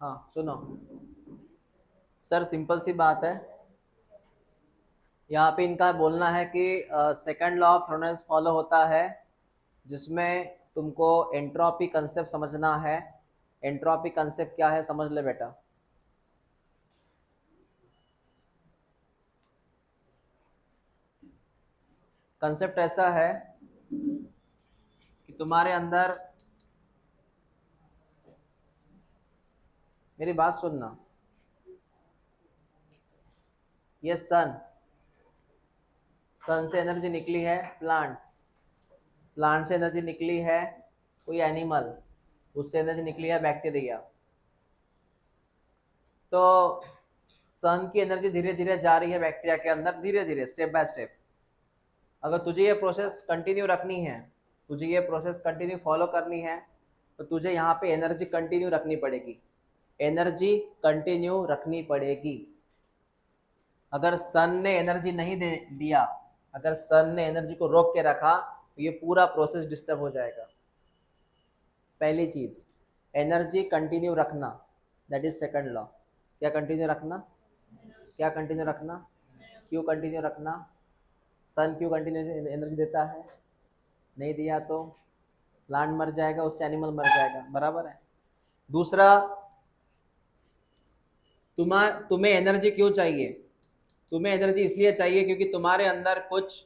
हाँ सुनो sir, simple सी बात है। यहाँ पे इनका बोलना है कि सेकंड लॉ ऑफ थॉर्नेस फॉलो होता है, जिसमें तुमको एंट्रोपी कंसेप्ट समझना है। एंट्रोपी कंसेप्ट क्या है समझ ले बेटा। कंसेप्ट ऐसा है कि तुम्हारे अंदर, मेरी बात सुनना, ये सन, सन से एनर्जी निकली है प्लांट्स, प्लांट से एनर्जी निकली है कोई एनिमल, उससे एनर्जी निकली है बैक्टीरिया। तो सन की एनर्जी धीरे धीरे जा रही है बैक्टीरिया के अंदर, धीरे धीरे स्टेप बाय स्टेप। अगर तुझे ये प्रोसेस कंटिन्यू रखनी है, तुझे ये प्रोसेस कंटिन्यू फॉलो करनी है, तो तुझे यहाँ पे एनर्जी कंटिन्यू रखनी पड़ेगी, एनर्जी कंटिन्यू रखनी पड़ेगी। अगर सन ने एनर्जी नहीं दे दिया, अगर सन ने एनर्जी को रोक के रखा, तो ये पूरा प्रोसेस डिस्टर्ब हो जाएगा। पहली चीज, एनर्जी कंटिन्यू रखना, दैट इज सेकंड लॉ। क्या कंटिन्यू रखना, क्या कंटिन्यू रखना, क्यों कंटिन्यू रखना? सन क्यों कंटिन्यू एनर्जी देता है? नहीं दिया तो प्लांट मर जाएगा, उससे एनिमल मर जाएगा, बराबर है। दूसरा, तुम्हें एनर्जी क्यों चाहिए? तुम्हें एनर्जी इसलिए चाहिए क्योंकि तुम्हारे अंदर कुछ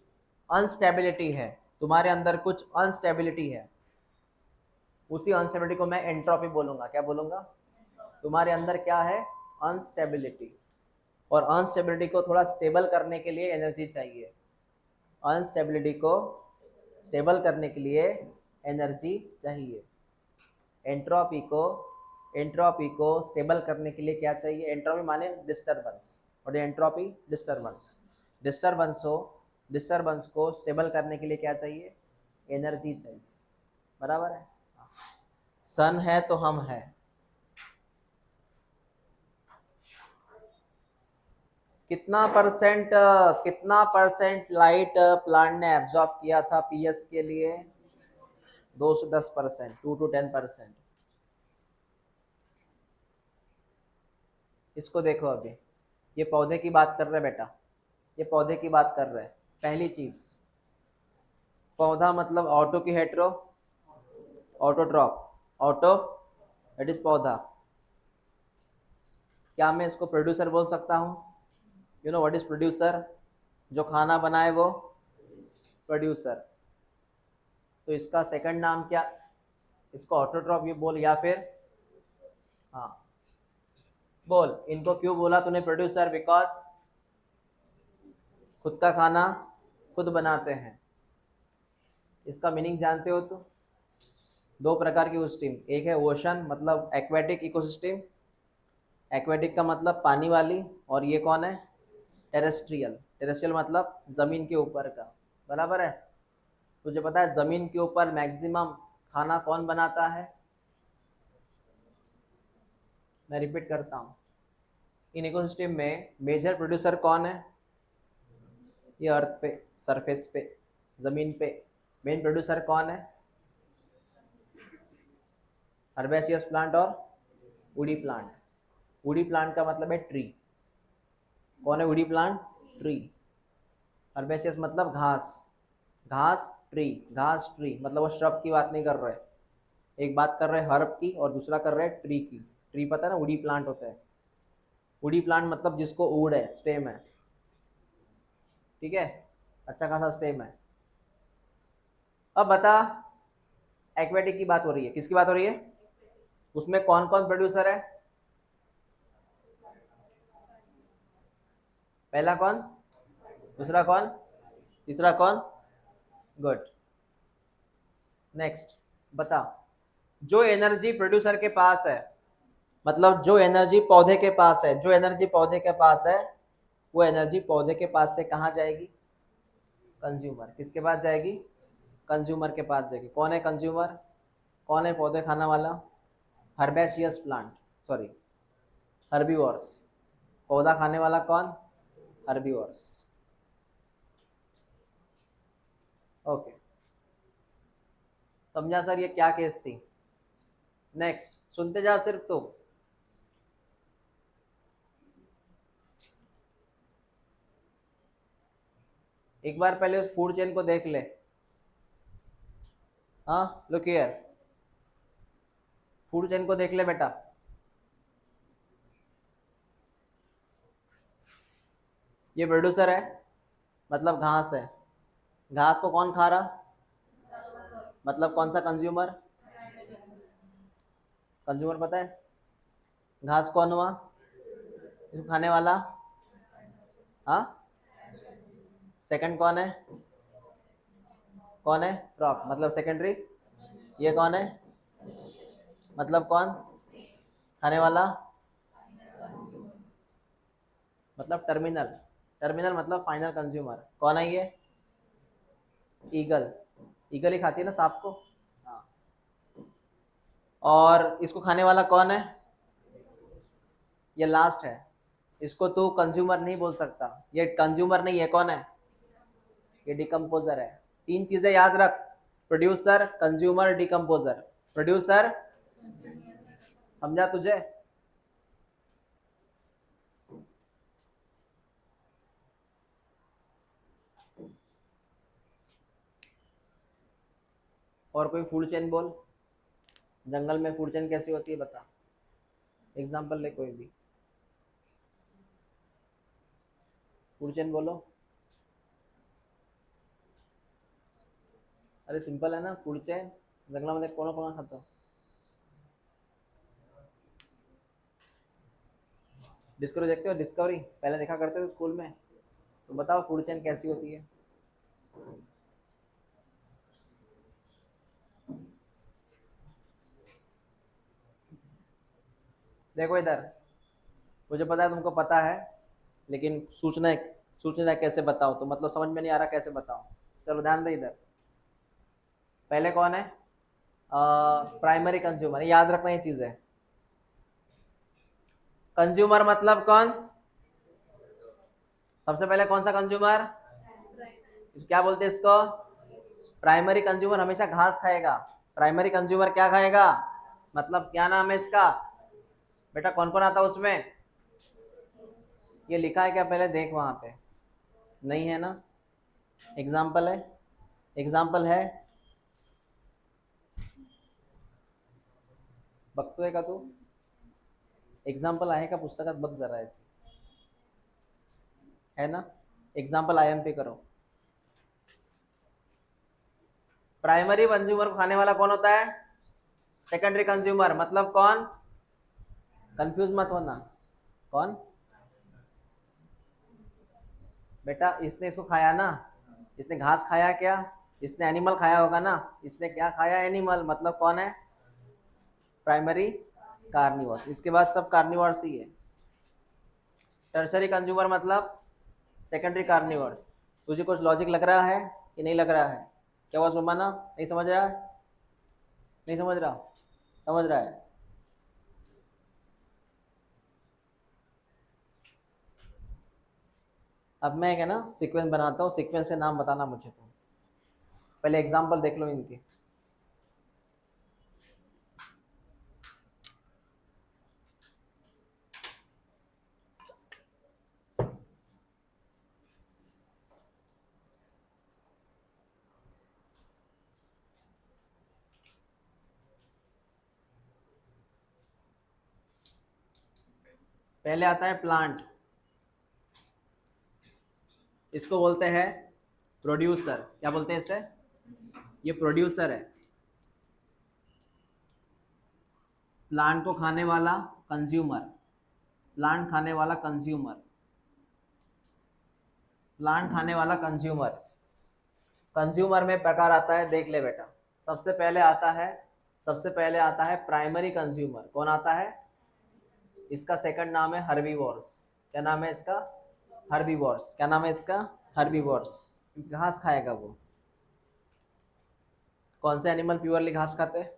अनस्टेबिलिटी है, तुम्हारे अंदर कुछ अनस्टेबिलिटी है। उसी अनस्टेबिलिटी को मैं एंट्रोपी बोलूंगा। क्या बोलूंगा? तुम्हारे अंदर क्या है? अनस्टेबिलिटी। और अनस्टेबिलिटी को थोड़ा स्टेबल करने के लिए एनर्जी चाहिए, अनस्टेबिलिटी को स्टेबल करने के लिए एनर्जी चाहिए। एंट्रोपी को, एंट्रोपी को स्टेबल करने के लिए क्या चाहिए? एंट्रोपी माने डिस्टरबेंस, और एंट्रोपी डिस्टरबेंस, डिस्टरबेंस हो, डिस्टरबेंस को स्टेबल करने के लिए क्या चाहिए? एनर्जी चाहिए, बराबर है। सन है तो हम है। कितना परसेंट लाइट प्लांट ने एब्जॉर्ब किया था पीएस के लिए? 2 से 10%, 2 to 10%। इसको देखो अभी, ये पौधे की बात कर रहे हैं बेटा, ये पौधे की बात कर रहे हैं। पहली चीज, पौधा मतलब ऑटो की hetero, autotroph, auto that is पौधा। क्या मैं इसको प्रोड्यूसर बोल सकता हूँ? You know what is producer? जो खाना बनाए वो प्रोड्यूसर। तो इसका सेकंड नाम क्या? इसको ऑटोट्रॉप ये बोल, या फिर हाँ बोल, इनको क्यों बोला तूने प्रोड्यूसर? बिकॉज खुद का खाना खुद बनाते हैं। इसका मीनिंग जानते हो तो? दो प्रकार की उस्टीम, एक है ओशन मतलब एक्वेटिक इकोसिस्टम, एक्वेटिक का मतलब पानी वाली, और ये कौन है? टेरेस्ट्रियल, टेरेस्ट्रियल मतलब जमीन के ऊपर का, बराबर है। तुझे पता है जमीन के ऊपर मैक्सिमम खाना कौन बनाता है? मैं रिपीट करता हूँ, इन इकोसिस्टम में मेजर प्रोड्यूसर कौन है? ये अर्थ पे, सरफेस पे, जमीन पे मेन प्रोड्यूसर कौन है? हर्बेसियस प्लांट और वुडी प्लांट। वुडी प्लांट का मतलब है ट्री। कौन है वुडी प्लांट? ट्री। हर्बेसियस मतलब घास, घास ट्री, घास ट्री मतलब वो श्रब की बात नहीं कर रहे, एक बात कर रहे हर्ब की और दूसरा कर रहे ट्री की। ट्री पता है ना, वुडी प्लांट होता है। वुडी प्लांट मतलब जिसको वुड है, स्टेम है, ठीक है, अच्छा खासा स्टेम है। अब बता, एक्वेटिक की बात हो रही है, किसकी बात हो रही है? उसमें कौन कौन प्रोड्यूसर है? पहला कौन, दूसरा कौन, तीसरा कौन? गुड। नेक्स्ट बता, जो एनर्जी प्रोड्यूसर के पास है, मतलब जो एनर्जी पौधे के पास है, जो एनर्जी पौधे के पास है, वो एनर्जी पौधे के पास से कहाँ जाएगी? कंज्यूमर। किसके पास जाएगी? कंज्यूमर के पास जाएगी। कौन है कंज्यूमर? कौन है पौधे खाना वाला? Herbaceous plant, sorry herbivores. पौधा खाने वाला कौन? हर्बीवोर्स। ओके, समझा सर ये क्या केस थी? नेक्स्ट सुनते जा सिर्फ तो, एक बार पहले उस फूड चेन को देख ले। हाँ, लुक हियर, फूड चेन को देख ले बेटा। ये प्रोड्यूसर है, मतलब घास है। घास को कौन खा रहा, मतलब कौन सा कंज्यूमर। कंज्यूमर पता है, घास कौन हुआ, इसको खाने वाला। हाँ, सेकंड कौन है, कौन है, फ्रॉक, मतलब सेकेंडरी। ये कौन है, मतलब कौन, खाने वाला, मतलब टर्मिनल। टर्मिनल मतलब फाइनल कंज्यूमर। कौन है ये, ईगल। ईगल ही खाती है ना सांप को। हाँ, और इसको खाने वाला कौन है, ये लास्ट है। इसको तू कंज्यूमर नहीं बोल सकता, ये कंज्यूमर नहीं है, कौन है, ये डिकम्पोजर है। तीन चीजें याद रख, प्रोड्यूसर, कंज्यूमर, डिकम्पोजर। प्रोड्यूसर, समझा तुझे। और कोई फूड चेन बोल, जंगल में फूड चेन कैसी होती है बता, एग्जाम्पल ले कोई भी, फूड चेन बोलो। अरे सिंपल है ना फूड चेन, जंगलामध्ये कोण कोण खातं। डिस्कवरी देखते हो, डिस्कवरी पहले देखा करते थे स्कूल में, तो बताओ फूड चेन कैसी होती है। देखो इधर, मुझे पता है तुमको पता है, लेकिन सूचना कैसे बताओ, तो मतलब समझ में नहीं आ रहा कैसे बताओ। चलो ध्यान दे इधर, पहले कौन है, प्राइमरी कंज्यूमर, याद रखना ये चीज है। कंज्यूमर मतलब कौन, सबसे पहले कौन सा कंज्यूमर, क्या बोलते हैं इसको, प्राइमरी कंज्यूमर हमेशा घास खाएगा। प्राइमरी कंज्यूमर क्या खाएगा, मतलब क्या नाम है इसका, बेटा कौन कौन आता है उसमें, ये लिखा है क्या पहले देख वहां पे, नहीं है ना। एग्जाम्पल है, एग्जाम्पल है, बघतोय का तू, एग्जाम्पल आहे का पुस्तकात, बघ जरा याची, है ना। एग्जाम्पल IMP करो। प्राइमरी कंज्यूमर को खाने वाला कौन होता है, सेकेंडरी कंज्यूमर मतलब कौन, कंफ्यूज मत होना, कौन, बेटा इसने इसको खाया ना, इसने घास खाया क्या, इसने एनिमल खाया होगा ना, इसने क्या खाया, एनिमल, मतलब कौन है, प्राइमरी कार्निवोर। इसके बाद सब कार्निवोर्स ही है। टर्सरी कंज्यूमर मतलब सेकेंडरी कार्निवर्स। तुझे कुछ लॉजिक लग रहा है कि नहीं लग रहा है, क्या हुआ सुमाना, नहीं समझ रहा है, नहीं समझ रहा, समझ रहा है। अब मैं क्या ना सीक्वेंस बनाता हूँ, सीक्वेंस से नाम बताना मुझे, तुम पहले एग्जांपल देख लो इनके। पहले आता है प्लांट, इसको बोलते हैं प्रोड्यूसर। क्या बोलते हैं इसे, ये प्रोड्यूसर है। प्लांट को खाने वाला कंज्यूमर, प्लांट खाने वाला कंज्यूमर, प्लांट खाने वाला कंज्यूमर। कंज्यूमर में प्रकार आता है, देख ले बेटा। सबसे पहले आता है, सबसे पहले आता है प्राइमरी कंज्यूमर। कौन आता है, इसका सेकंड नाम है हर्बीवोर्स। क्या नाम है इसका, हर्बीवोर्स। क्या नाम है इसका, हर्बीवोर्स। घास खाएगा वो। कौन से एनिमल प्योरली घास खाते हैं,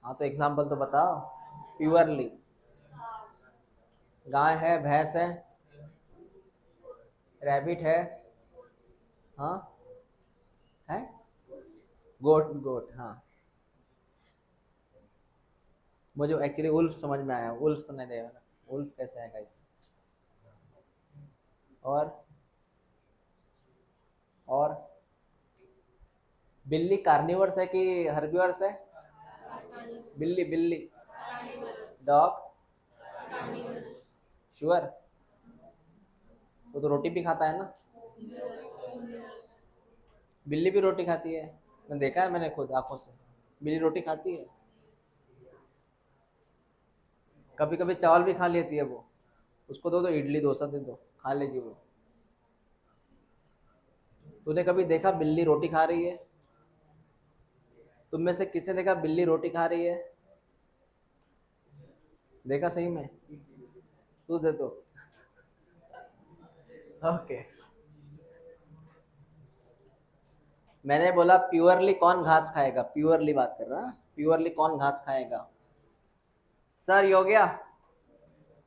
हाँ तो एग्जाम्पल तो बताओ, प्योरली, गाय है, भैंस रैबिट है, हाँ है, गोट, गोट हाँ। मुझे एक्चुअली उल्फ समझ में आया, उल्फ तो नहीं देगा, उल्फ कैसे आएगा इसे। और और बिल्ली कार्निवर्स है कि हर्बिवर्स है? बिल्ली बिल्ली डॉग श्योर? वो तो रोटी भी खाता है ना। बिल्ली भी रोटी खाती है, मैंने देखा है, मैंने खुद आंखों से। बिल्ली रोटी खाती है, कभी कभी चावल भी खा लेती है वो। उसको दो दो इडली डोसा दे दो, खा लेगी वो। तूने कभी देखा बिल्ली रोटी खा रही है? तुम में से किसने देखा बिल्ली रोटी खा रही है? देखा सही में? तू दे तो। ओके। मैंने बोला प्योरली कौन घास खाएगा, प्योरली बात कर रहा, प्योरली कौन घास खाएगा? सर ये हो गया।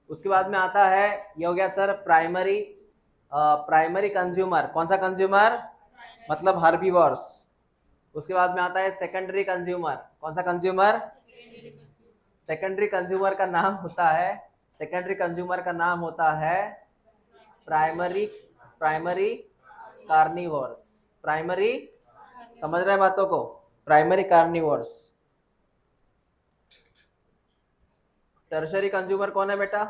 उसके बाद में आता है, ये हो गया सर प्राइमरी, प्राइमरी कंज्यूमर। कौन सा कंज्यूमर? मतलब हर्बीवोर्स। उसके बाद में आता है सेकेंडरी कंज्यूमर। कौन सा कंज्यूमर? सेकेंडरी कंज्यूमर का नाम होता है, सेकेंडरी कंज्यूमर का नाम होता है प्राइमरी, प्राइमरी कार्निवोर्स। प्राइमरी, समझ रहे हैं बातों को? Primary carnivores. टर्शरी कंज्यूमर कौन है बेटा?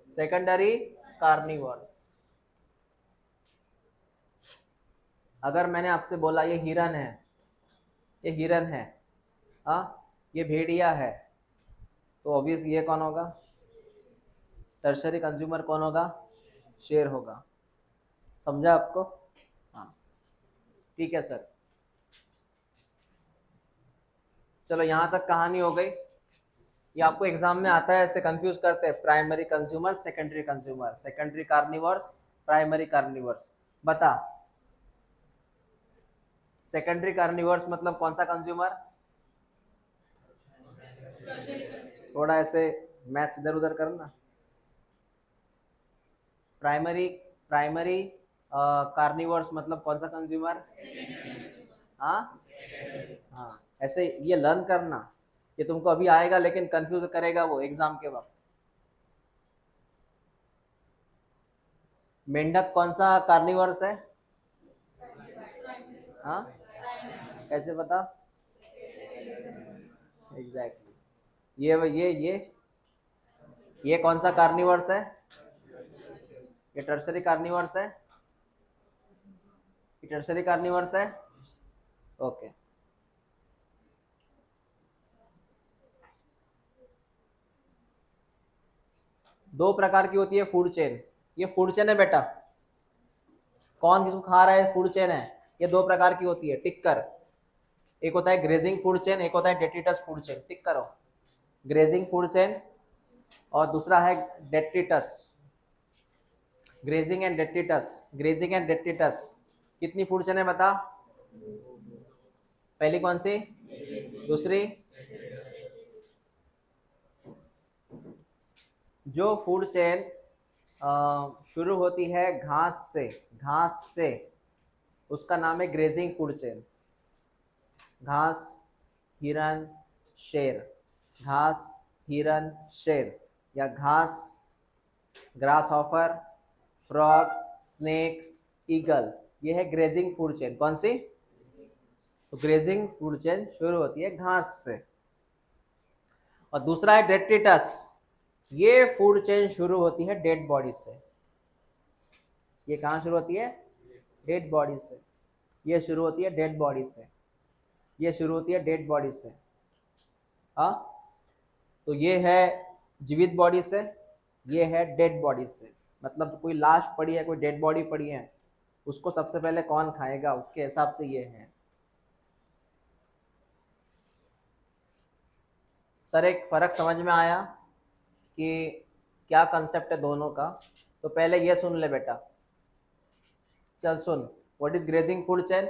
Secondary carnivores. अगर मैंने आपसे बोला ये हिरन है, ये हिरन है, हाँ, ये भेड़िया है, तो ऑब्वियस ये कौन होगा? टर्शरी कंज्यूमर कौन होगा? शेर होगा। समझा आपको? हाँ, ठीक है सर। चलो यहाँ तक कहानी हो गई। ये आपको एग्जाम में आता है, ऐसे कंफ्यूज करते हैं, primary consumer, secondary consumer, secondary carnivores, primary carnivores. बता, सेकेंडरी कार्निवर्स मतलब कौन सा कंज्यूमर? थोड़ा ऐसे मैथ्स इधर उधर करना। प्राइमरी, प्राइमरी कार्निवर्स मतलब कौन सा कंज्यूमर? हाँ हाँ, ऐसे ये लर्न करना, ये तुमको अभी आएगा लेकिन कंफ्यूज करेगा वो एग्जाम के वक्त। मेंढक कौन सा कार्निवर्स है? हाँ, कैसे पता? एग्जैक्टली। ये कौन सा कार्निवर्स है? ये टर्सरी कार्निवर्स है, ये टर्सरी कार्निवर्स है। ओके। दो प्रकार की होती है फूड चेन, ये फूड चेन है बेटा, कौन किसको खा रहा है फूड चेन है। ये दो प्रकार की होती है, टिक कर। एक होता है ग्रेजिंग फूड चेन, एक होता है डेट्रिटस फूड चेन, टिक करो। ग्रेजिंग फूड चेन और दूसरा है detritus. Grazing and detritus, grazing and detritus. कितनी फूड चेन है बता? पहली कौन सी? दूसरी? जो फूड चेन शुरू होती है घास से, घास से, उसका नाम है ग्रेजिंग फूड चेन। घास, हिरन, शेर, घास, हिरन, शेर, या घास, grass offer, frog, snake, eagle, ये है ग्रेजिंग फूड चेन। कौन सी? तो ग्रेजिंग फूड चेन शुरू होती है घास से। और दूसरा है डेट्रिटस, ये फूड चेन शुरू होती है डेड बॉडी से। ये कहाँ शुरू होती है? डेड बॉडी से। ये शुरू होती है डेड बॉडी से, ये शुरू होती है डेड बॉडी से। हाँ, तो ये है जीवित बॉडी से, ये है डेड बॉडी से। मतलब कोई लाश पड़ी है, कोई डेड बॉडी पड़ी है, उसको सबसे पहले कौन खाएगा, उसके हिसाब से ये है। सर एक फर्क समझ में आया कि क्या कंसेप्ट है दोनों का? तो पहले ये सुन ले बेटा, चल सुन। What is grazing food chain?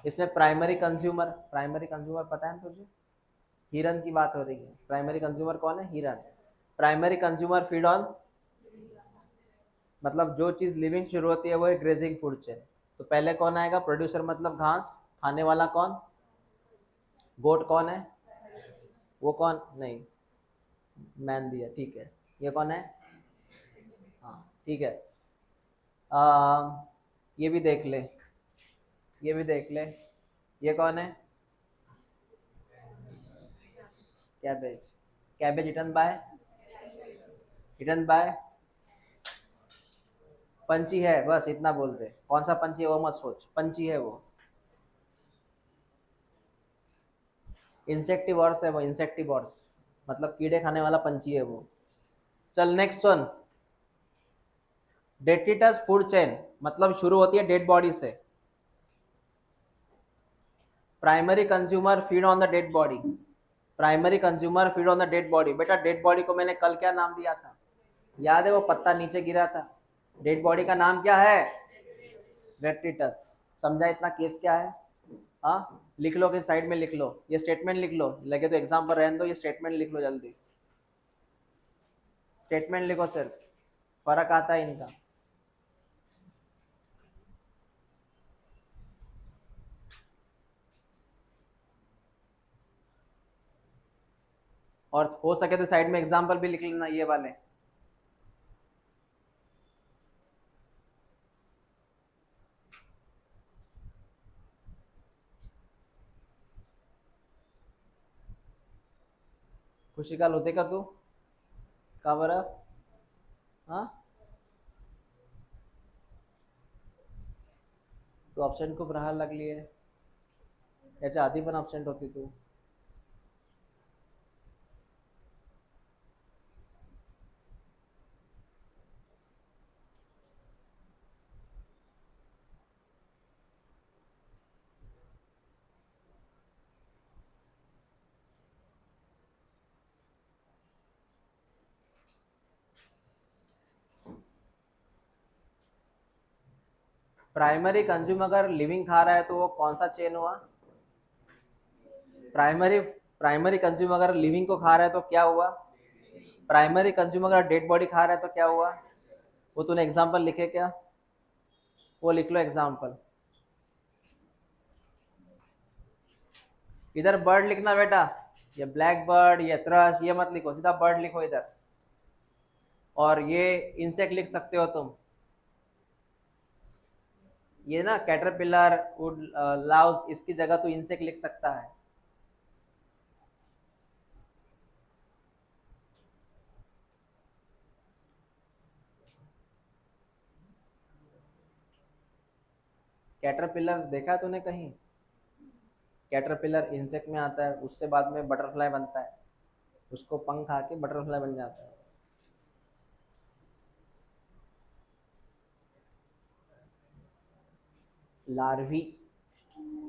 इसमें प्राइमरी कंज्यूमर, प्राइमरी कंज्यूमर पता है तुझे? हिरन की बात हो रही है। प्राइमरी कंज्यूमर कौन है? हिरन। प्राइमरी कंज्यूमर फीड ऑन, मतलब जो चीज़ लिविंग शुरू होती है वो है ग्रेजिंग फूड चेन। तो पहले कौन आएगा? प्रोड्यूसर मतलब घास, खाने वाला कौन? गोट कौन है? वो कौन? नहीं, मैन दिया, ठीक है। ये कौन है? हाँ ठीक है। ये भी देख ले, ये भी देख ले, ये कौन है? कैबेज। कैबेज इटन बाय पंची है, बस इतना बोल दे। कौन सा पंची है वो मत सोच, पंची है वो। इंसेक्टिवर्स है वो, इंसेक्टिवर्स मतलब कीड़े खाने वाला पंची है वो। चल next one. Detritus food chain मतलब शुरू होती है डेड बॉडी से। Primary consumer feed on the dead body. Primary consumer feed on the dead body. बेटा डेड बॉडी को मैंने कल क्या नाम दिया था? याद है? वो पत्ता नीचे गिरा था। डेड बॉडी का नाम क्या है? डेट्रिटस। समझा इतना केस क्या है? हाँ, लिख लो कि साइड में लिख लो, ये स्टेटमेंट लिख लो, लगे तो एग्जाम पर रहने दो, ये स्टेटमेंट लिख लो जल्दी। स्टेटमेंट लिखो सिर्फ, फर्क आता है इनका। और हो सके तो साइड में एग्जाम्पल भी लिख लेना ये वाले। खुशी का होते का तू का बरं? हाँ, तू अपसेंट खूप राहायला लागली आहे, याच्या आधी पण अपसेंट होती तू। प्राइमरी कंज्यूमर अगर लिविंग खा रहा है तो वो कौन सा चेन हुआ? प्राइमरी प्राइमरी कंज्यूमर अगर लिविंग को खा रहा है तो क्या हुआ? प्राइमरी कंज्यूमर अगर डेड बॉडी खा रहा है तो क्या हुआ? वो तूने एग्जाम्पल लिखे क्या? वो लिख लो एग्जाम्पल। इधर बर्ड लिखना बेटा, ये ब्लैक बर्ड, ये थ्रश, ये मत लिखो, सीधा बर्ड लिखो इधर। और ये इंसेक्ट लिख सकते हो तुम। ये ना कैटरपिलर, वुड लाउस, इसकी जगह तू इंसेक्ट लिख सकता है। कैटरपिलर देखा है तूने कहीं? कैटरपिलर इंसेक्ट में आता है, उससे बाद में बटरफ्लाई बनता है, उसको पंख आके बटरफ्लाई बन जाता है। लार्वी,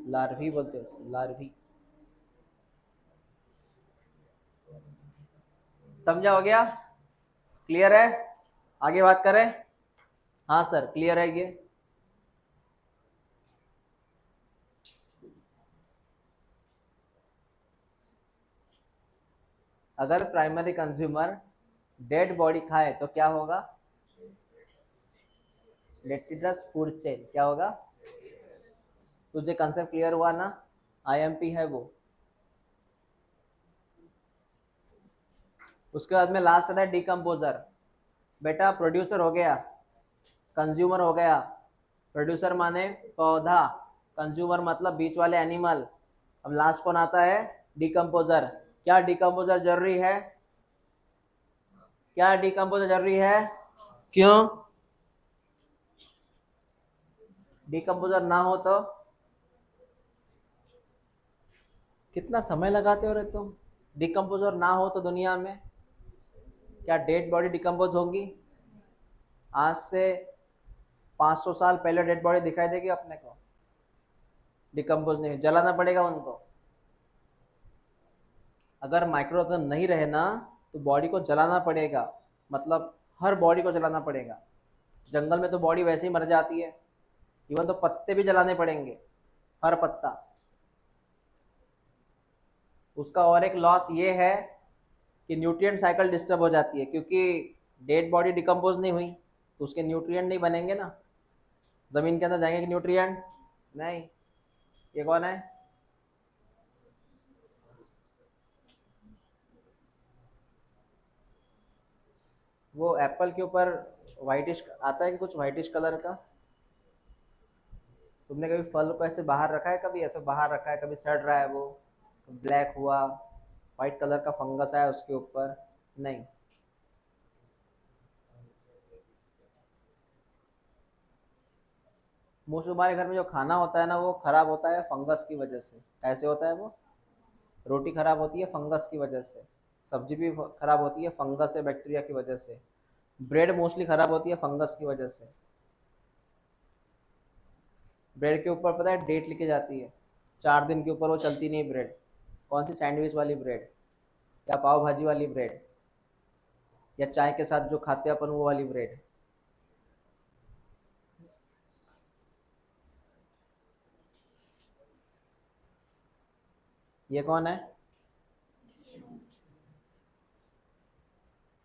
लार्वी बोलते हैं उसे, लार्वी। समझा? हो गया? क्लियर है? आगे बात करें? हाँ सर क्लियर है ये। अगर प्राइमरी कंज्यूमर डेड बॉडी खाए तो क्या होगा? डेट्रिटस फूड चेन क्या होगा? तुझे कंसेप्ट क्लियर हुआ ना? आईएमपी है वो। उसके बाद में लास्ट आता है डिकम्पोजर। बेटा प्रोड्यूसर हो गया, कंज्यूमर हो गया। प्रोड्यूसर माने पौधा, कंज्यूमर मतलब बीच वाले एनिमल। अब लास्ट कौन आता है? डिकम्पोजर। क्या डिकम्पोजर जरूरी है? क्या डिकम्पोजर जरूरी है? क्यों? डिकम्पोजर ना हो तो? कितना समय लगाते हो रे तुम? डिकम्पोजर ना हो तो दुनिया में क्या डेड बॉडी डिकम्पोज होंगी? आज से 500 साल पहले डेड बॉडी दिखाई देगी अपने को? डिकम्पोज नहीं, जलाना पड़ेगा उनको। अगर माइक्रोऑर्गेनिज्म नहीं रहे ना तो बॉडी को जलाना पड़ेगा, मतलब हर बॉडी को जलाना पड़ेगा। जंगल में तो बॉडी वैसे ही मर जाती है, इवन तो पत्ते भी जलाने पड़ेंगे, हर पत्ता। उसका और एक लॉस ये है कि न्यूट्रिएंट साइकिल डिस्टर्ब हो जाती है, क्योंकि डेड बॉडी डिकम्पोज नहीं हुई तो उसके न्यूट्रिएंट नहीं बनेंगे ना। जमीन के अंदर जाएंगे कि न्यूट्रिएंट नहीं। ये कौन है? वो एप्पल के ऊपर व्हाइटिश आता है कि कुछ व्हाइटिश कलर का, तुमने कभी फल को ऐसे बाहर रखा है कभी, या तो बाहर रखा है, कभी सड़ रहा है वो, ब्लैक हुआ, वाइट कलर का फंगस आया उसके ऊपर? नहीं। मोस्टली हमारे घर में जो खाना होता है ना वो खराब होता है फंगस की वजह से। कैसे होता है वो? रोटी खराब होती है फंगस की वजह से, सब्जी भी खराब होती है फंगस या बैक्टीरिया की वजह से, ब्रेड मोस्टली खराब होती है फंगस की वजह से। ब्रेड के ऊपर पता है डेट लिखी जाती है, 4 दिन के ऊपर वो चलती नहीं ब्रेड। कौन सी? सैंडविच वाली ब्रेड, या पाव भाजी वाली ब्रेड, या चाय के साथ जो खाते हैं अपन वो वाली ब्रेड। ये कौन है?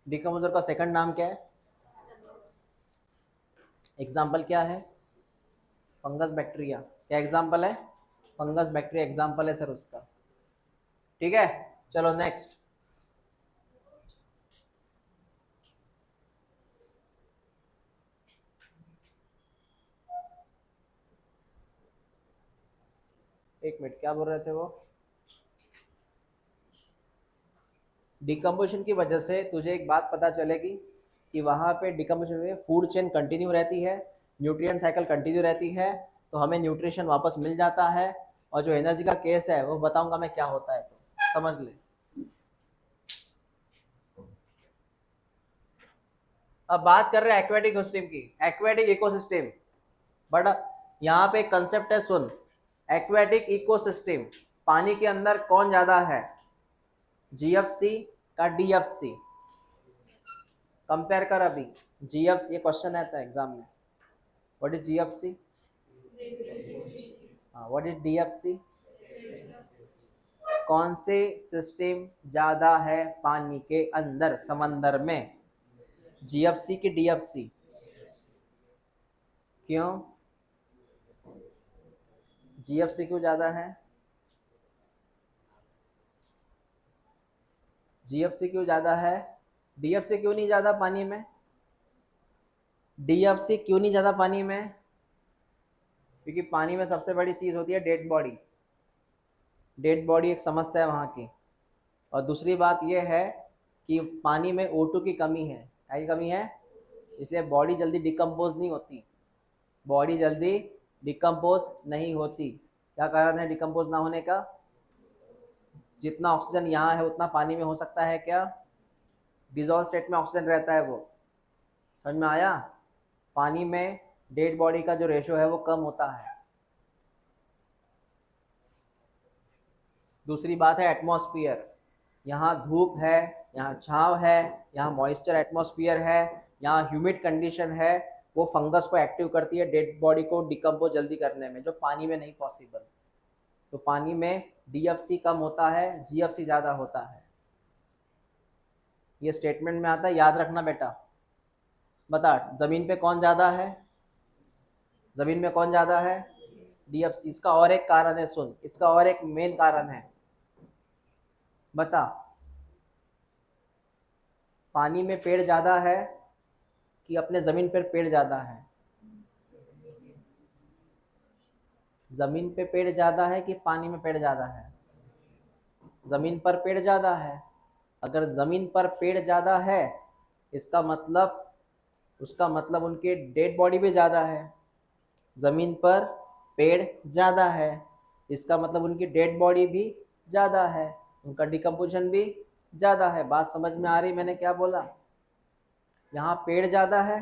डिकम्पोजर का सेकंड नाम क्या है? एग्जाम्पल क्या है? Fungus bacteria. क्या एग्जाम्पल है? फंगस बैक्टीरिया एग्जाम्पल है सर उसका। ठीक है, चलो नेक्स्ट। एक मिनट, क्या बोल रहे थे वो? डिकम्पोजिशन की वजह से तुझे एक बात पता चलेगी कि वहाँ पे डिकम्पोजिशन में फूड चेन कंटिन्यू रहती है, न्यूट्रिएंट साइकिल कंटिन्यू रहती है, तो हमें न्यूट्रिशन वापस मिल जाता है। और जो एनर्जी का केस है वो बताऊंगा मैं क्या होता है, तो समझ ले। अब बात कर रहे हैं एक्वेटिक सिस्टम की, एक्वेटिक इकोसिस्टम। बट यहाँ पे एक कंसेप्ट है, सुन। एक्वेटिक इकोसिस्टम, पानी के अंदर कौन ज्यादा है, जीएफसी का डीएफसी? कंपेयर कर अभी। जीएफसी, ये क्वेश्चन आता है एग्जाम में, व्हाट इज जीएफसी? हाँ, व्हाट इज डीएफसी? कौन से सिस्टम ज्यादा है पानी के अंदर समंदर में, जीएफसी की डीएफसी? क्यों जीएफसी क्यों ज्यादा है? जीएफसी क्यों ज्यादा है? डीएफसी क्यों नहीं ज्यादा पानी में? डीएफसी क्यों नहीं ज्यादा पानी में? क्योंकि पानी में सबसे बड़ी चीज होती है डेड बॉडी। डेड बॉडी एक समस्या है वहाँ की। और दूसरी बात यह है कि पानी में O2 की कमी है। क्या की कमी है? इसलिए बॉडी जल्दी डिकम्पोज नहीं होती, बॉडी जल्दी डिकम्पोज नहीं होती। क्या कारण है डिकम्पोज ना होने का? जितना ऑक्सीजन यहाँ है उतना पानी में हो सकता है क्या? डिजॉल्व स्टेट में ऑक्सीजन रहता है वो। समझ में आया? पानी में डेड बॉडी का जो रेशो है वो कम होता है। दूसरी बात है एटमॉस्फेयर। यहाँ धूप है, यहाँ छाँव है, यहाँ मॉइस्चर एटमॉस्फेयर है, यहाँ ह्यूमिड कंडीशन है, वो फंगस को एक्टिव करती है डेड बॉडी को डिकम्पोज जल्दी करने में, जो पानी में नहीं पॉसिबल। तो पानी में डीएफसी कम होता है, जीएफसी ज़्यादा होता है। ये स्टेटमेंट में आता है, याद रखना बेटा। बता, ज़मीन पे कौन ज़्यादा है? ज़मीन में कौन ज़्यादा है? डीएफसी। इसका और एक कारण है, सुन, इसका और एक मेन कारण है, बता। पानी में पेड़ ज़्यादा है कि अपने ज़मीन पर पेड़ ज़्यादा है? ज़मीन पे पेड़ ज़्यादा है कि पानी में पेड़ ज़्यादा है? ज़मीन पर पेड़ ज़्यादा है। अगर ज़मीन पर पेड़ ज़्यादा है इसका मतलब, उसका मतलब उनके डेड बॉडी भी ज़्यादा है। ज़मीन पर पेड़ ज़्यादा है इसका मतलब उनकी डेड बॉडी भी ज़्यादा है, उनका डिकम्पोजिशन भी ज़्यादा है। बात समझ में आ रही मैंने क्या बोला? यहाँ पेड़ ज़्यादा है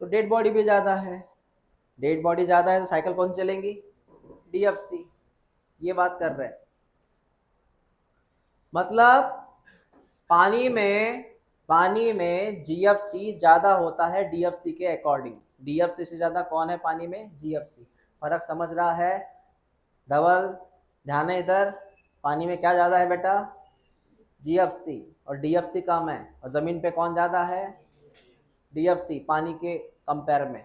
तो डेड बॉडी भी ज़्यादा है, डेड बॉडी ज़्यादा है तो साइकिल कौन चलेंगी? डीएफसी। ये बात कर रहे हैं। मतलब पानी में जीएफसी ज़्यादा होता है डीएफसी के अकॉर्डिंग। डीएफसी से ज़्यादा कौन है पानी में? जीएफसी। फर्क समझ रहा है धवल? ध्यान है इधर। पानी में क्या ज़्यादा है बेटा? जीएफसी। और डीएफसी कम है। और ज़मीन पे कौन ज़्यादा है? डीएफसी, पानी के कंपेयर में।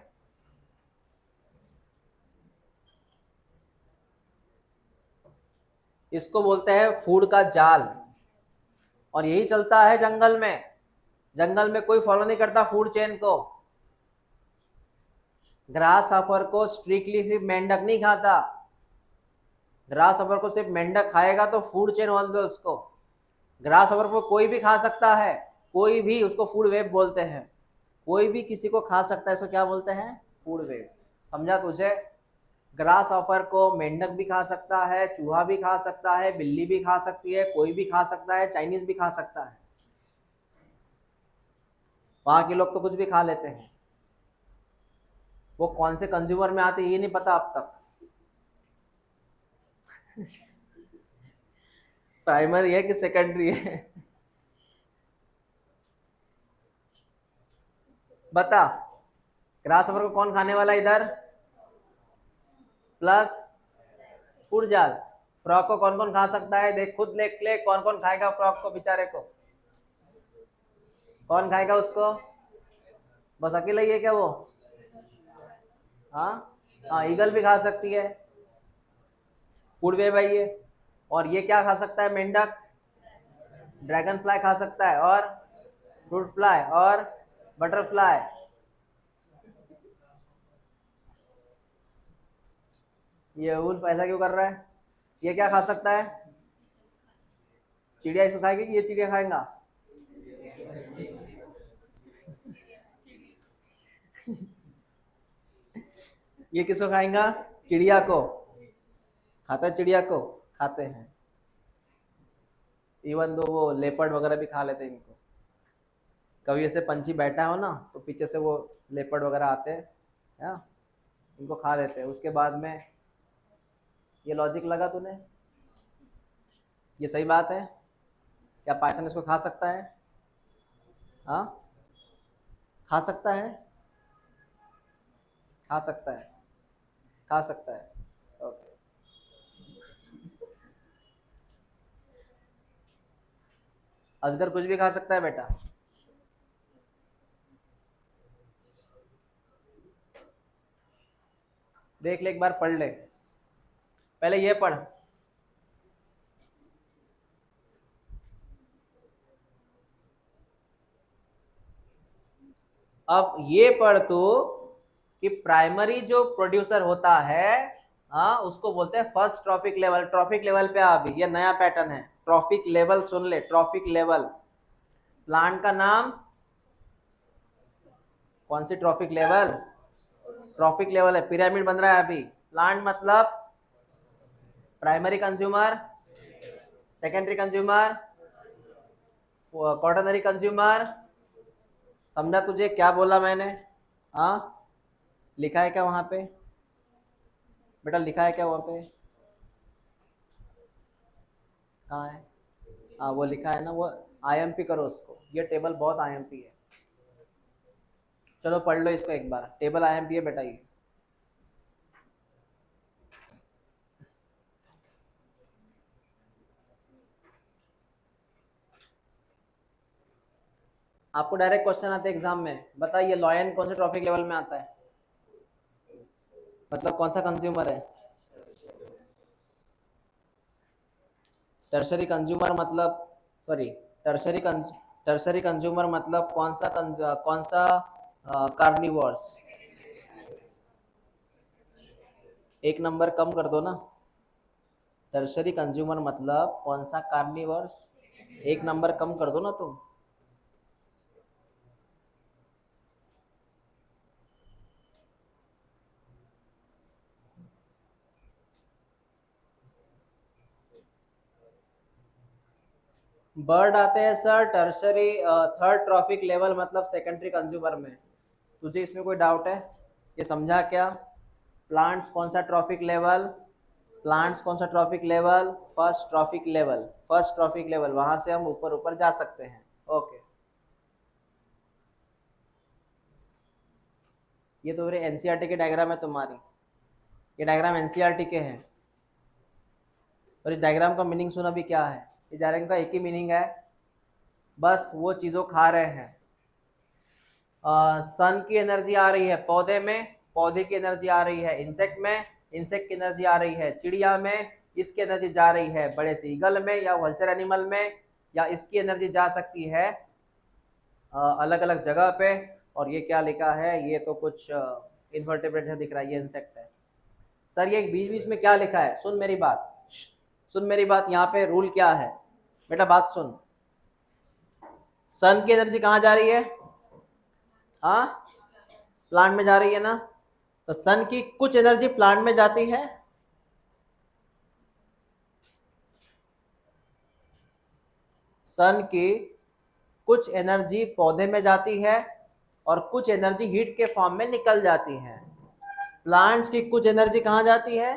इसको बोलते हैं फूड का जाल। और यही चलता है जंगल में। जंगल में कोई फॉलो नहीं करता फूड चेन को। ग्रास हॉपर को स्ट्रिक्टली सिर्फ मेंढक नहीं खाता, ग्रास हॉपर को सिर्फ मेंढक खाएगा तो फूड चेन बोलते हैं उसको। ग्रास हॉपर को कोई भी खा सकता है, कोई भी, उसको फूड वेब बोलते हैं। कोई भी किसी को खा सकता है, इसको क्या बोलते हैं? Food web. समझा तुझे? ग्रास हॉपर को मेंढक भी खा सकता है, चूहा भी खा सकता है, बिल्ली भी खा सकती है, कोई भी खा सकता है, चाइनीज भी खा सकता है। वहां के लोग तो कुछ भी खा लेते हैं। वो कौन से कंज्यूमर में आते ये नहीं पता अब तक। प्राइमरी है कि सेकेंडरी है? बता। ग्रास हॉपर को कौन खाने वाला इधर? प्लस फूड जाल। फ्रॉग को कौन कौन खा सकता है? देख, खुद देख ले, कौन कौन खाएगा फ्रॉग को, बेचारे को? कौन खाएगा उसको? बस अकेला ही है क्या वो? हाँ हाँ, ईगल भी खा सकती है, फूड वेब है ये। और ये क्या खा सकता है मेंढक? ड्रैगन फ्लाई खा सकता है, और फ्रूट फ्लाई, और बटरफ्लाई। ये वुल्फ ऐसा क्यों कर रहा है? ये क्या खा सकता है? चिड़िया इसको खाएगी कि ये चिड़िया खाएगा? ये किसको खाएगा? चिड़िया को। खाता है चिड़िया को? खाते हैं। इवन दो वो लेपर्ड वगैरह भी खा लेते हैं इनको। कभी ऐसे पंछी बैठा हो ना तो पीछे से वो लेपर्ड वगैरह आते हैं, हाँ, इनको खा लेते हैं। उसके बाद में, ये लॉजिक लगा तूने? ये सही बात है? क्या पाइथन इसको खा सकता है? हाँ, खा सकता है, खा सकता है, खा सकता है। ओके। अजगर कुछ भी खा सकता है बेटा? देख ले, एक बार पढ़ ले, पहले ये पढ़। अब ये पढ़ तू कि प्राइमरी जो प्रोड्यूसर होता है, हाँ, उसको बोलते हैं first trophic level. Trophic level पे अभी ये नया पैटर्न है, ट्रॉफिक लेवल, सुन ले, ट्रॉफिक लेवल। प्लांट का नाम? कौन सी ट्रॉफिक लेवल? ट्रॉफिक लेवल है, पिरामिड बन रहा है अभी। प्लांट मतलब primary consumer, secondary consumer, quaternary consumer. समझा तुझे क्या बोला मैंने? हाँ, लिखा है क्या वहां पे बेटा? लिखा है क्या वहां पे? कहाँ है? हाँ, वो लिखा है ना, वो आईएमपी करो उसको। ये टेबल बहुत आईएमपी है। चलो पढ़ लो इसको एक बार, टेबल आईएमपी है बेटा ये। आपको डायरेक्ट क्वेश्चन आते हैं एग्जाम में, बताइए लॉयन कौन से ट्रॉफिक लेवल में आता है? मतलब कौन सा कंज्यूमर है? टर्शरी कंज्यूमर मतलब, सॉरी, टर्शरी टर्शरी कंज्यूमर मतलब कौन सा कार्निवोर्स? एक नंबर कम कर दो ना। टर्शरी कंज्यूमर मतलब कौन सा कार्निवोर्स? एक नंबर कम कर दो ना तुम। बर्ड आते हैं sir tertiary, third trophic level मतलब सेकेंडरी कंज्यूमर में। तुझे इसमें कोई डाउट है? ये समझा क्या? प्लांट्स कौन सा ट्रॉफिक लेवल? प्लांट्स कौन सा trophic level? First trophic level. First trophic level, वहां से हम ऊपर ऊपर जा सकते हैं। ओके। ये तो मेरे एनसीईआरटी के डायग्राम है तुम्हारी, ये डायग्राम एनसीईआरटी के हैं। और इस डायग्राम का मीनिंग सुना भी क्या है? इस डायग्राम का एक ही मीनिंग है, बस वो चीज़ों खा रहे हैं। सन की एनर्जी आ रही है पौधे में, पौधे की एनर्जी आ रही है इंसेक्ट में, इंसेक्ट की एनर्जी आ रही है चिड़िया में, इसकी एनर्जी जा रही है बड़े से ईगल में या वल्चर एनिमल में, या इसकी एनर्जी जा सकती है अलग अलग जगह पे। और ये क्या लिखा है? ये तो कुछ इन्वर्टेब्रेट दिख रहा है, ये इंसेक्ट है। सर ये बीच बीच में क्या लिखा है, सुन मेरी बात, सुन मेरी बात, यहाँ पे रूल क्या है बेटा, बात सुन। सन की एनर्जी कहाँ जा रही है? हाँ, प्लांट में जा रही है ना। तो सन की कुछ एनर्जी प्लांट में जाती है, सन की कुछ एनर्जी पौधे में जाती है और कुछ एनर्जी हीट के फॉर्म में निकल जाती है। प्लांट्स की कुछ एनर्जी कहाँ जाती है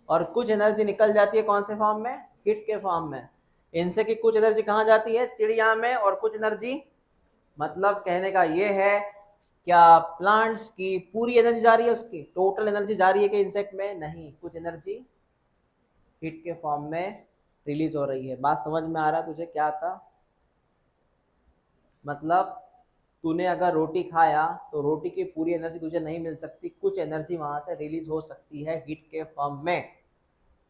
और कुछ एनर्जी निकल जाती है, कौन से फॉर्म में? हीट के फॉर्म में। इनसे की कुछ एनर्जी कहाँ जाती है? चिड़िया में, और कुछ एनर्जी, मतलब कहने का ये है, क्या प्लांट्स की पूरी एनर्जी जा रही है, उसकी टोटल एनर्जी जा रही है कि इंसेक्ट में? नहीं, कुछ एनर्जी हीट के फॉर्म में रिलीज हो रही है। बात समझ में आ रहा है तुझे क्या था? मतलब तूने अगर रोटी खाया तो रोटी की पूरी एनर्जी तुझे नहीं मिल सकती, कुछ एनर्जी वहां से रिलीज हो सकती है हीट के फॉर्म में।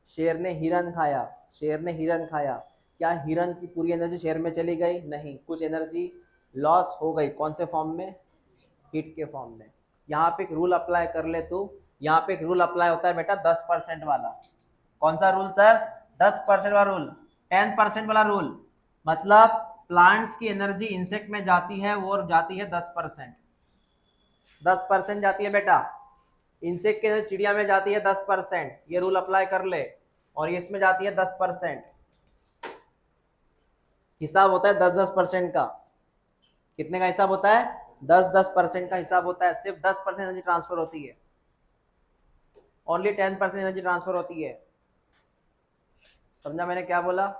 शेर ने हिरन खाया, शेर ने हिरन खाया, क्या हिरन की पूरी एनर्जी शेर में चली गई? नहीं, कुछ एनर्जी लॉस हो गई, कौन से फॉर्म में? हीट के फॉर्म में। यहाँ पे एक रूल अप्लाई कर ले तू, यहाँ पे एक रूल अप्लाई होता है बेटा 10% वाला। कौन सा रूल सर? 10% वाला रूल, 10% वाला रूल। मतलब प्लांट्स की एनर्जी इंसेक्ट में जाती है, वो जाती है 10%, 10% जाती है बेटा। इंसेक्ट के अंदर चिड़िया में जाती है 10%, ये रूल अप्लाई कर ले। और ये इसमें जाती है 10%। हिसाब होता है 10-10% का। कितने का हिसाब होता है? 10-10% का हिसाब होता है। सिर्फ 10% एनर्जी ट्रांसफर होती है, ओनली 10% एनर्जी ट्रांसफर होती है। समझा मैंने क्या बोला?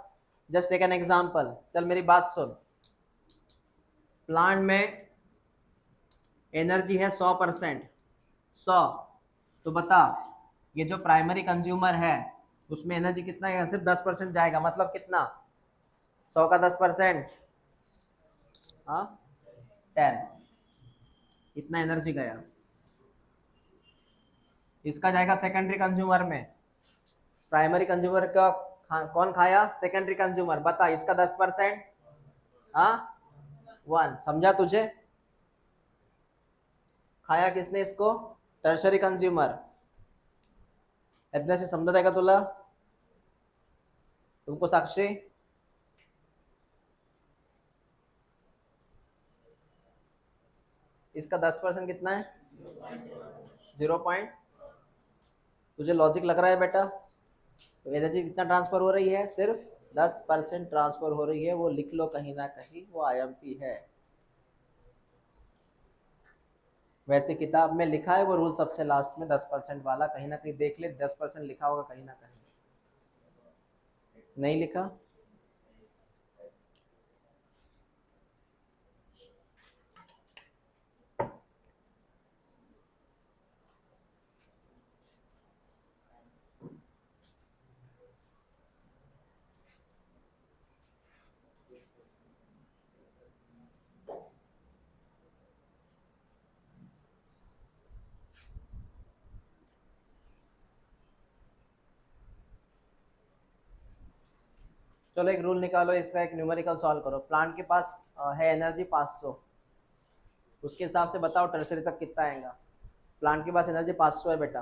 जस्ट टेक एन एग्जाम्पल, चल मेरी बात सुन। प्लांट में एनर्जी है 100%, 100, तो बता ये जो प्राइमरी कंज्यूमर है उसमें एनर्जी कितना है? सिर्फ 10% जाएगा, मतलब कितना? 100 का 10%, हाँ 10, इतना एनर्जी गया। इसका जाएगा सेकेंडरी कंज्यूमर में। प्राइमरी कंज्यूमर का कौन खाया? Secondary consumer. बता इसका 10%, हाँ 1, समझा तुझे? खाया किसने इसको? Tertiary consumer. इतने से समझा जाएगा तुला? तुमको साक्षी? इसका 10% कितना है? 0 पॉइंट। तुझे लॉजिक लग रहा है बेटा? तो एनर्जी कितना ट्रांसफर हो रही है? सिर्फ 10% ट्रांसफर हो रही है, वो लिख लो कहीं ना कहीं, वो आईएमपी है। वैसे किताब में लिखा है वो रूल सबसे लास्ट में 10% वाला, कहीं ना कहीं देख ले, 10% लिखा होगा कहीं ना कहीं। नहीं लिखा? चलो एक रूल निकालो, इसका एक न्यूमेरिकल सॉल्व करो। प्लांट के पास है एनर्जी 500, उसके हिसाब से बताओ टर्शरी तक कितना आएगा। प्लांट के पास एनर्जी 500 है बेटा,